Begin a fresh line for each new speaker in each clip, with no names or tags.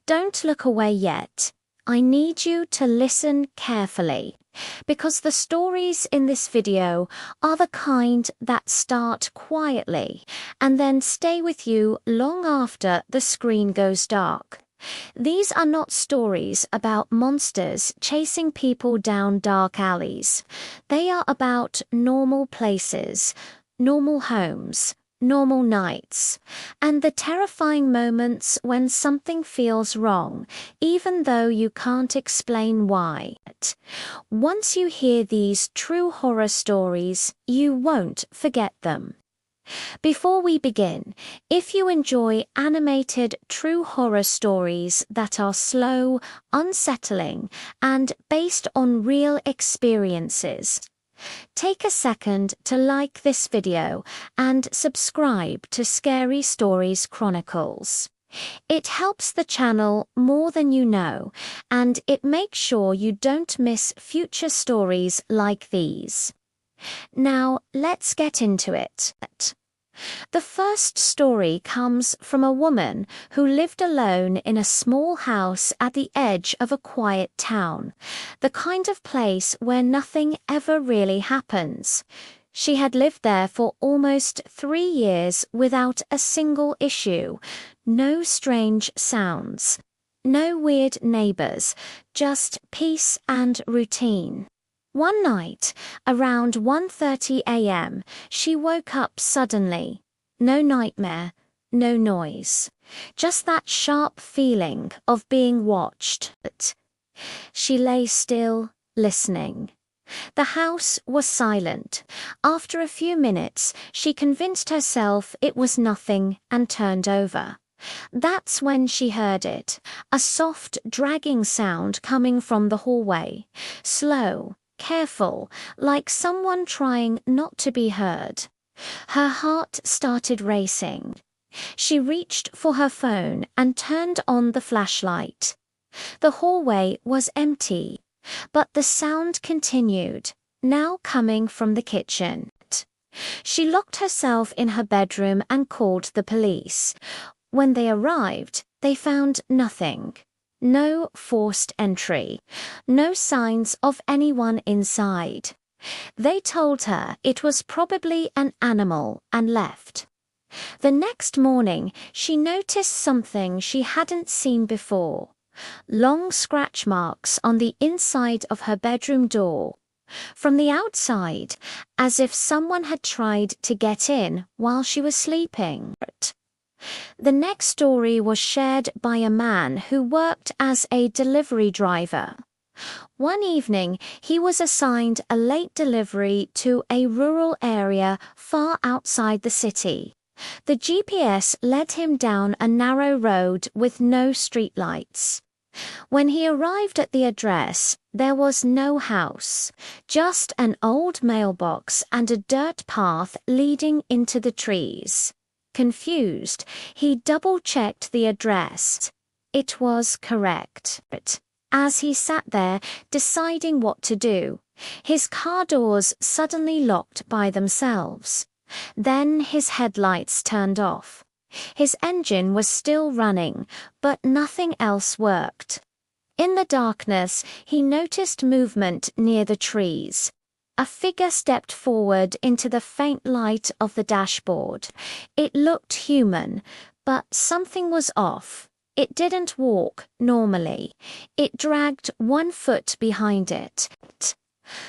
Don't look away yet. I need you to listen carefully, because the stories in this video are the kind that start quietly and then stay with you long after the screen goes dark. These are not stories about monsters chasing people down dark alleys. They are about normal places, normal homes, normal nights, and the terrifying moments when something feels wrong, even though you can't explain why. Once you hear these true horror stories, you won't forget them. Before we begin, if you enjoy animated true horror stories that are slow, unsettling, and based on real experiences, take a second to like this video and subscribe to Scary Stories Chronicles. It helps the channel more than you know, and it makes sure you don't miss future stories like these. Now, let's get into it. The first story comes from a woman who lived alone in a small house at the edge of a quiet town, the kind of place where nothing ever really happens. She had lived there for almost 3 years without a single issue, no strange sounds, no weird neighbors, just peace and routine. One night, around 1:30 a.m., she woke up suddenly. No nightmare, no noise. Just that sharp feeling of being watched. She lay still, listening. The house was silent. After a few minutes, she convinced herself it was nothing and turned over. That's when she heard it, a soft, dragging sound coming from the hallway. Slow, careful, like someone trying not to be heard. Her heart started racing. She reached for her phone and turned on the flashlight. The hallway was empty, but the sound continued, now coming from the kitchen. She locked herself in her bedroom and called the police. When they arrived, they found nothing. No forced entry, no signs of anyone inside. They told her it was probably an animal and left. The next morning, she noticed something she hadn't seen before. Long scratch marks on the inside of her bedroom door. From the outside, as if someone had tried to get in while she was sleeping. The next story was shared by a man who worked as a delivery driver. One evening, he was assigned a late delivery to a rural area far outside the city. The GPS led him down a narrow road with no streetlights. When he arrived at the address, there was no house, just an old mailbox and a dirt path leading into the trees. Confused, he double-checked the address. It was correct. But as he sat there, deciding what to do, his car doors suddenly locked by themselves. Then his headlights turned off. His engine was still running, but nothing else worked. In the darkness, he noticed movement near the trees. A figure stepped forward into the faint light of the dashboard. It looked human, but something was off. It didn't walk normally. It dragged 1 foot behind it.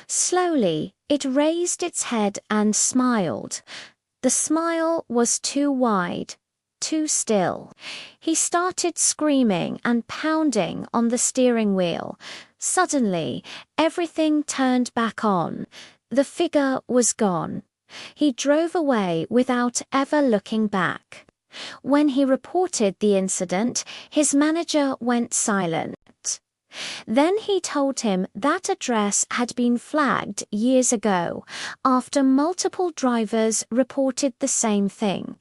Slowly, it raised its head and smiled. The smile was too wide, too still. He started screaming and pounding on the steering wheel. Suddenly, everything turned back on. The figure was gone. He drove away without ever looking back. When he reported the incident, his manager went silent. Then he told him that address had been flagged years ago after multiple drivers reported the same thing.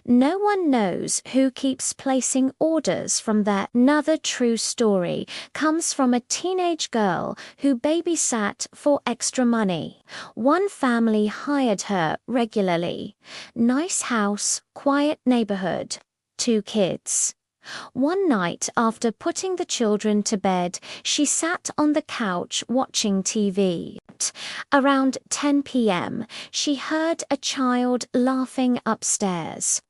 No one knows who keeps placing orders from there. Another true story comes from a teenage girl who babysat for extra money. One family hired her regularly. Nice house, quiet neighborhood, 2 kids. One night after putting the children to bed, she sat on the couch watching TV. Around 10 p.m., she heard a child laughing upstairs.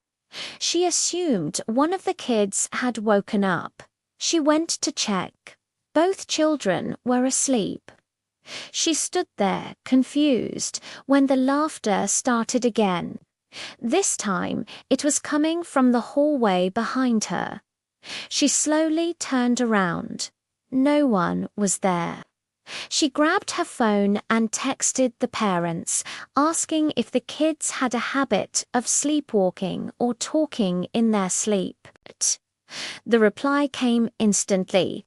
She assumed one of the kids had woken up. She went to check. Both children were asleep. She stood there, confused, when the laughter started again. This time, it was coming from the hallway behind her. She slowly turned around. No one was there. She grabbed her phone and texted the parents, asking if the kids had a habit of sleepwalking or talking in their sleep. The reply came instantly.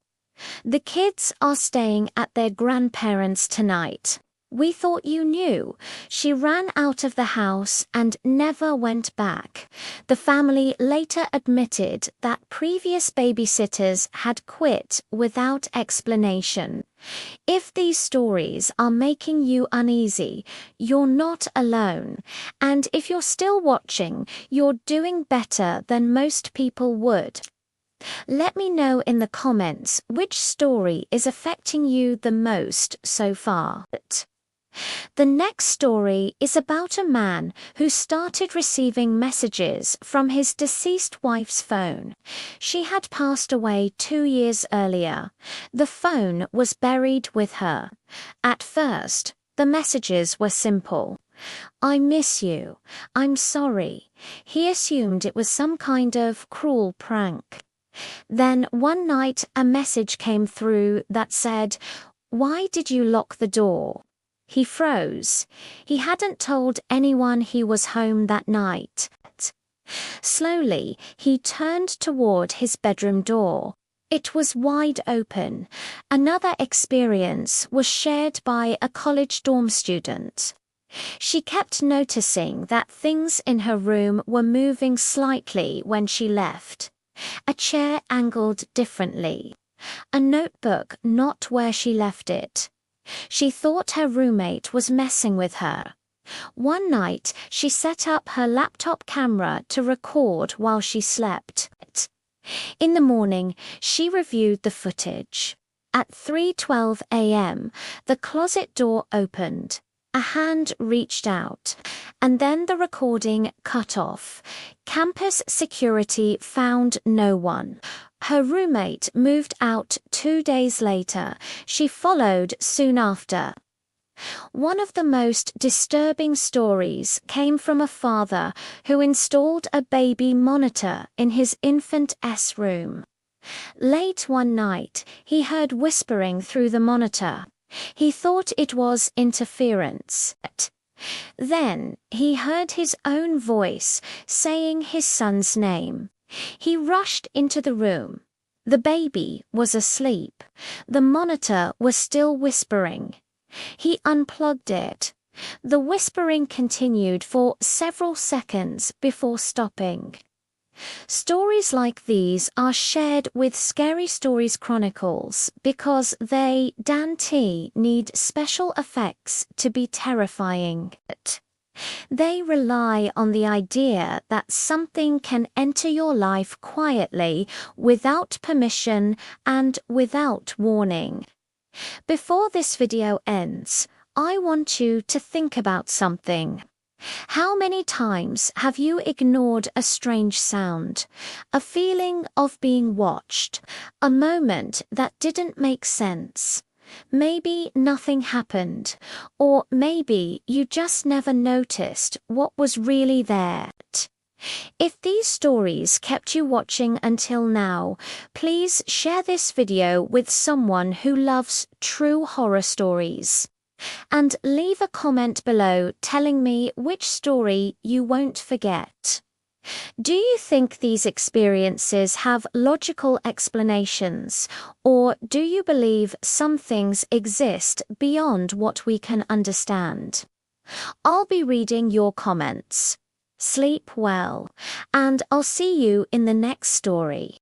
"The kids are staying at their grandparents' tonight. We thought you knew." She ran out of the house and never went back. The family later admitted that previous babysitters had quit without explanation. If these stories are making you uneasy, you're not alone. And if you're still watching, you're doing better than most people would. Let me know in the comments which story is affecting you the most so far. The next story is about a man who started receiving messages from his deceased wife's phone. She had passed away 2 years earlier. The phone was buried with her. At first, the messages were simple. "I miss you. I'm sorry." He assumed it was some kind of cruel prank. Then one night a message came through that said, "Why did you lock the door?" He froze. He hadn't told anyone he was home that night. Slowly, he turned toward his bedroom door. It was wide open. Another experience was shared by a college dorm student. She kept noticing that things in her room were moving slightly when she left. A chair angled differently. A notebook not where she left it. She thought her roommate was messing with her. One night, she set up her laptop camera to record while she slept. In the morning, she reviewed the footage. At 3:12 a.m., the closet door opened. A hand reached out, and then the recording cut off. Campus security found no one. Her roommate moved out 2 days later. She followed soon after. One of the most disturbing stories came from a father who installed a baby monitor in his infant's room. Late one night, he heard whispering through the monitor. He thought it was interference. Then he heard his own voice saying his son's name. He rushed into the room. The baby was asleep. The monitor was still whispering. He unplugged it. The whispering continued for several seconds before stopping. Stories like these are shared with Scary Stories Chronicles because they, Dan T, need special effects to be terrifying. They rely on the idea that something can enter your life quietly, without permission, and without warning. Before this video ends, I want you to think about something. How many times have you ignored a strange sound, a feeling of being watched, a moment that didn't make sense? Maybe nothing happened, or maybe you just never noticed what was really there. If these stories kept you watching until now, please share this video with someone who loves true horror stories. And leave a comment below telling me which story you won't forget. Do you think these experiences have logical explanations, or do you believe some things exist beyond what we can understand? I'll be reading your comments. Sleep well, and I'll see you in the next story.